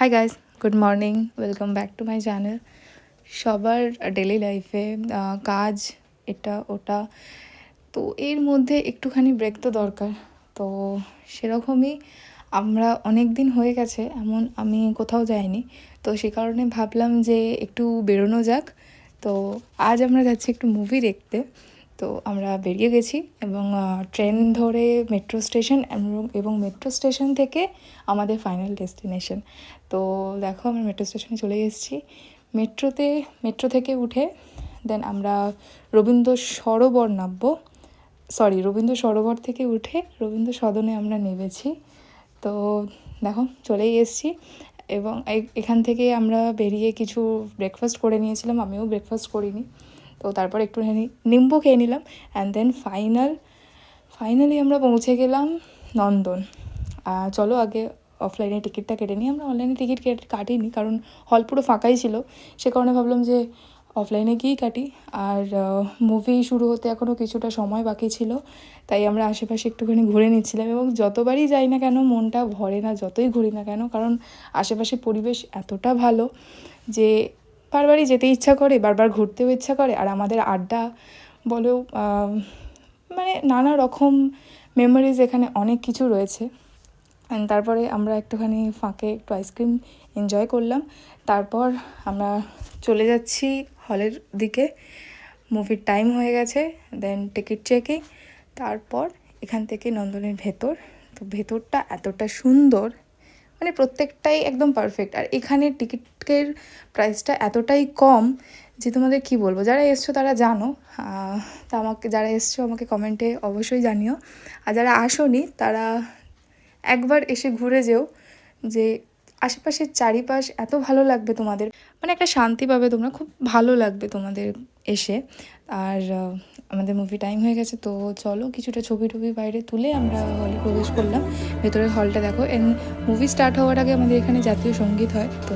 Hi guys, good morning, welcome back to my channel. সবার daily লাইফে কাজ এটা ওটা, তো এর মধ্যে একটুখানি ব্রেক তো দরকার। তো সেরকমই আমরা অনেক দিন হয়ে গেছে এমন আমি কোথাও যাইনি, তো সে কারণে ভাবলাম যে একটু বেরোনো যাক। তো আজ আমরা যাচ্ছি একটু মুভি দেখতে। তো আমরা বেরিয়ে গেছি এবং ট্রেন ধরে মেট্রো স্টেশন এবং মেট্রো স্টেশন থেকে আমাদের ফাইনাল ডেস্টিনেশন। তো দেখো আমরা মেট্রো স্টেশনে চলে এসেছি। মেট্রো থেকে উঠে দেন আমরা রবীন্দ্র সরোবর নামবো। রবীন্দ্র সরোবর থেকে উঠে রবীন্দ্র সদনে আমরা নেমেছি। তো দেখো চলেই এসেছি এবং এখান থেকে আমরা বেরিয়ে কিছু ব্রেকফাস্ট করে নিয়েছিলাম, আমিও ব্রেকফাস্ট করিনি। তো তারপর একটুখানি নিম্বু খেয়ে নিলাম অ্যান্ড দেন ফাইনালি আমরা পৌঁছে গেলাম নন্দন। চলো আগে অফলাইনে টিকিটটা কেটে নিই। আমরা অনলাইনে টিকিট কাটিনি, কারণ হল পুরো ফাঁকাই ছিল। সে কারণে ভাবলাম যে অফলাইনে গিয়েই কাটি। আর মুভি শুরু হতে এখনও কিছুটা সময় বাকি ছিল, তাই আমরা আশেপাশে একটুখানি ঘুরে নিচ্ছিলাম। এবং যতবারই যাই না কেন মনটা ভরে না, যতই ঘুরি না কেন, কারণ আশেপাশে পরিবেশ এতটা ভালো যে বারবারই যেতে ইচ্ছা করে, বারবার ঘুরতেও ইচ্ছা করে। আর আমাদের আড্ডা বলো, মানে নানা রকম মেমোরিজ এখানে অনেক কিছু রয়েছে। তারপরে আমরা একটুখানি ফাঁকে একটু আইসক্রিম এনজয় করলাম। তারপর আমরা চলে যাচ্ছি হলের দিকে। মুভির টাইম হয়ে গেছে, দেন টিকিট চেকিং। তারপর এখান থেকে নন্দনের তো ভেতরটা এতটা সুন্দর, মানে প্রত্যেকটাই একদম পারফেক্ট। আর এখানে টিকিটের প্রাইসটা এতটাই কম যে তোমাদের কি বলবো, যারা এসছো তারা জানো। তা যারা এসছো আমাকে কমেন্টে অবশ্যই জানিও। আর যারা আসোনি তারা একবার এসে ঘুরে যেও, যে আশেপাশের চারিপাশ এত ভালো লাগবে তোমাদের, মানে একটা শান্তি পাবে তোমরা, খুব ভালো লাগবে তোমাদের এসে। আর আমাদের মুভি টাইম হয়ে গেছে, তো চলো কিছুটা ছবি টবি বাইরে তুলে আমরা হলে প্রবেশ করলাম। ভেতরের হলটা দেখো। মুভি স্টার্ট হওয়ার আগে আমাদের এখানে জাতীয় সঙ্গীত হয়। তো